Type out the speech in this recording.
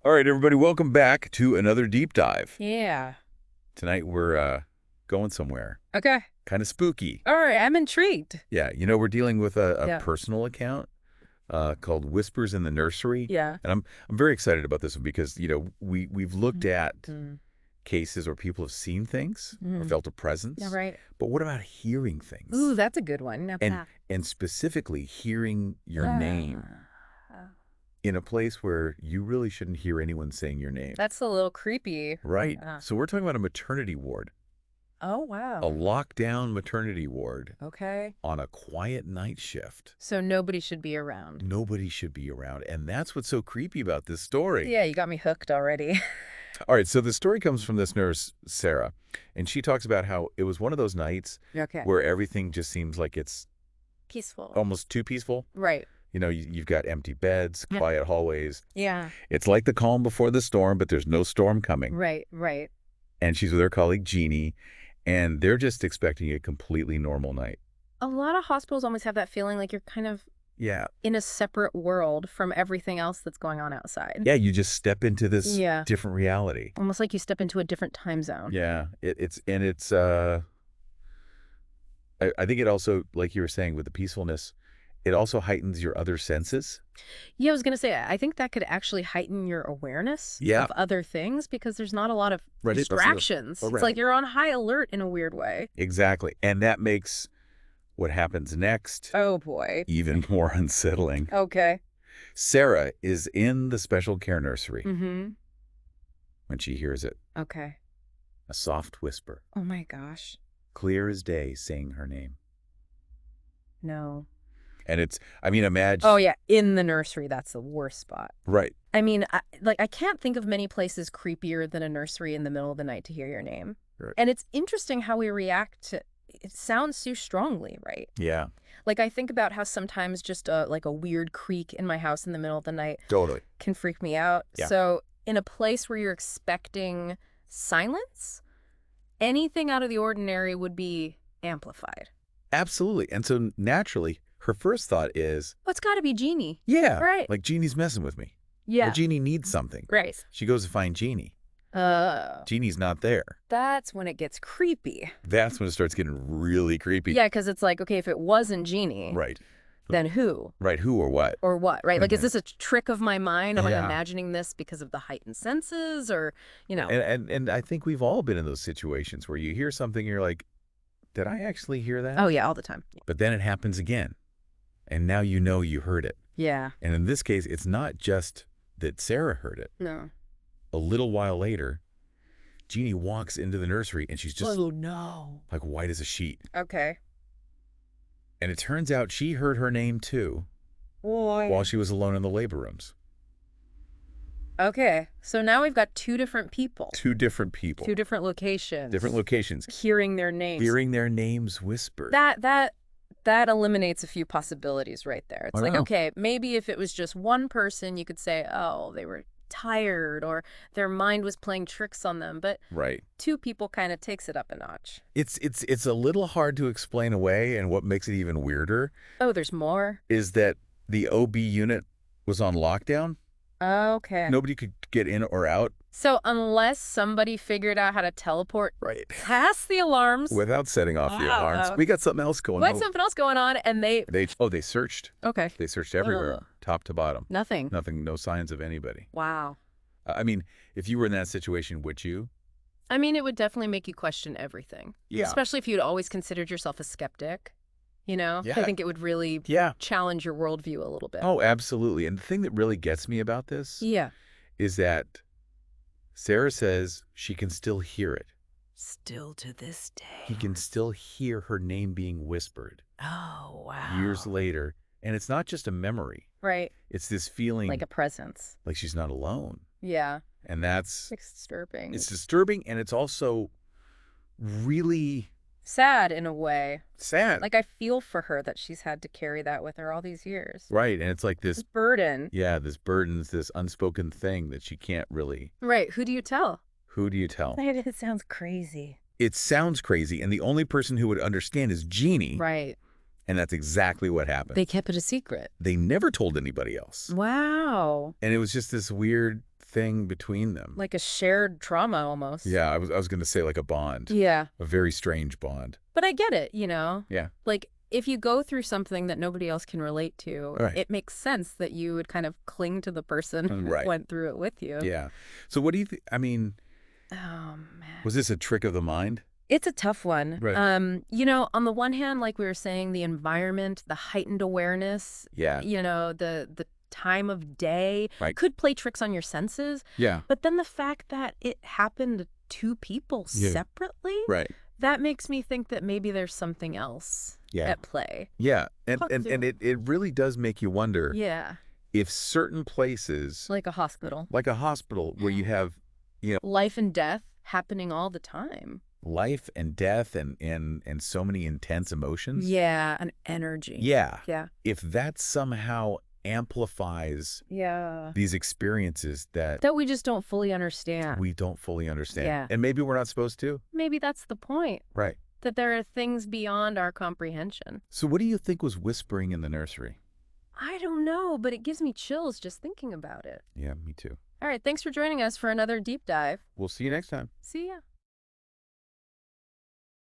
All right, everybody, welcome back to another deep dive. Yeah. Tonight we're going somewhere. Okay. Kind of spooky. All right. I'm intrigued. Yeah, we're dealing with a Yeah. personal account called Whispers in the Nursery. Yeah. And I'm very excited about this one because, we've looked at Mm. cases where people have seen things or felt a presence. Yeah, right. But what about hearing things? Ooh, that's a good one. Now, And specifically hearing your name in a place where you really shouldn't hear anyone saying your name. That's a little creepy. Right. So we're talking about a maternity ward. Oh, wow. A lockdown maternity ward Okay. on a quiet night shift. So nobody should be around. Nobody should be around. And that's what's so creepy about this story. Yeah, you got me hooked already. All right, so the story comes from this nurse, Sarah, and she talks about how it was one of those nights Okay. where everything just seems like it's Peaceful. almost too peaceful. Right. You've got empty beds, Yeah. quiet hallways. Yeah. It's like the calm before the storm, but there's no storm coming. Right. Right. And she's with her colleague, Jeannie, and they're just expecting a completely normal night. A lot of hospitals always have that feeling like you're kind of Yeah. in a separate world from everything else that's going on outside. Yeah, you just step into this Yeah. different reality. Almost like you step into a different time zone. Yeah, I think it also, like you were saying, with the peacefulness, it also heightens your other senses. Yeah, I was going to say, I think that could actually heighten your awareness Yeah. of other things because there's not a lot of Right. distractions. Oh, right. It's like you're on high alert in a weird way. Exactly. And that makes what happens next Oh, boy. even more unsettling. Okay. Sarah is in the special care nursery Mm-hmm. when she hears it. Okay. A soft whisper, Oh, my gosh. clear as day, saying her name. No. And imagine. Oh, yeah. In the nursery, that's the worst spot. Right. I mean, I can't think of many places creepier than a nursery in the middle of the night to hear your name. Right. And it's interesting how we react to it. Sounds so strongly, right? Yeah, Like, I think about how sometimes just a weird creak in my house in the middle of the night totally. can freak me out. Yeah. So in a place where you're expecting silence, anything out of the ordinary would be amplified. Absolutely. And so naturally, her first thought is, Oh, it's got to be Jeannie. yeah, Right. like Jeannie's messing with me. Yeah. Or Jeannie needs something. Right. She goes to find Jeannie. Jeannie's not there. That's when it gets creepy. That's when it starts getting really creepy. Yeah, because it's like, okay, if it wasn't Jeannie, Right. then who? Right. Who or what? Or what, right? Like, is Mhm. this a trick of my mind? Am I Yeah. imagining this because of the heightened senses or, And I think we've all been in those situations where you hear something and you're like, did I actually hear that? Oh, yeah, all the time. But then it happens again. And now you know you heard it. Yeah. And in this case, it's not just that Sarah heard it. No. A little while later, Jeannie walks into the nursery and she's just Oh, no. like white as a sheet. Okay. And it turns out she heard her name too Boy. while she was alone in the labor rooms. Okay. So now we've got two different people. Two different people. Two different locations. Different locations. Hearing their names. Hearing their names whispered. That eliminates a few possibilities right there. It's I like, know. okay, maybe if it was just one person, you could say, oh, they were tired or their mind was playing tricks on them. But Right. two people kind of takes it up a notch. It's a little hard to explain away, and what makes it even weirder Oh, there's more? is that the OB unit was on lockdown. Okay. Nobody could get in or out. So unless somebody figured out how to teleport Right. past the alarms, Without setting off the Wow. alarms. We got something else going what's on. something else going on, and they They searched. okay, They searched everywhere, Ugh. top to bottom. nothing. Nothing, no signs of anybody. Wow. I mean, if you were in that situation, would you? I mean, it would definitely make you question everything. Yeah. Especially if you'd always considered yourself a skeptic. Yeah. I think it would really Yeah. challenge your worldview a little bit. Oh, absolutely. And the thing that really gets me about this Yeah. is that Sarah says she can still hear it. Still to this day. He can still hear her name being whispered Oh, wow. years later. And it's not just a memory. Right. It's this feeling Like a presence. like she's not alone. Yeah. And that's, It's disturbing. it's disturbing, and it's also really sad in a way. sad. Like, I feel for her that she's had to carry that with her all these years. Right. And it's like This this, burden. yeah, this burden's this unspoken thing that she can't really, Right. Who do you tell? who do you tell? It sounds crazy. It sounds crazy, and the only person who would understand is Jeannie. Right. And that's exactly what happened. They kept it a secret. They never told anybody else. Wow. And it was just this weird thing between them. Like a shared trauma almost. Yeah, I was going to say like a bond. Yeah. A very strange bond. But I get it, you know? Yeah. Like, if you go through something that nobody else can relate to, Right. it makes sense that you would kind of cling to the person who Right. went through it with you. Yeah. So what do you think? I mean, Oh, man. was this a trick of the mind? It's a tough one. Right. You know, on the one hand, like we were saying, the environment, the heightened awareness, Yeah. you know, the time of day Right. could play tricks on your senses. Yeah. But then the fact that it happened to two people Yeah. separately, Right. that makes me think that maybe there's something else at play. Yeah. And Talk and, to and it. it really does make you wonder Yeah. if certain places, Like a hospital. like a hospital where you have, Life and death happening all the time. life and death and so many intense emotions. Yeah, an energy. Yeah. Yeah. If that somehow amplifies Yeah. these experiences that That we just don't fully understand. we don't fully understand. Yeah. And maybe we're not supposed to. Maybe that's the point. Right. That there are things beyond our comprehension. So what do you think was whispering in the nursery? I don't know, but it gives me chills just thinking about it. Yeah, me too. All right, thanks for joining us for another deep dive. We'll see you next time. See ya.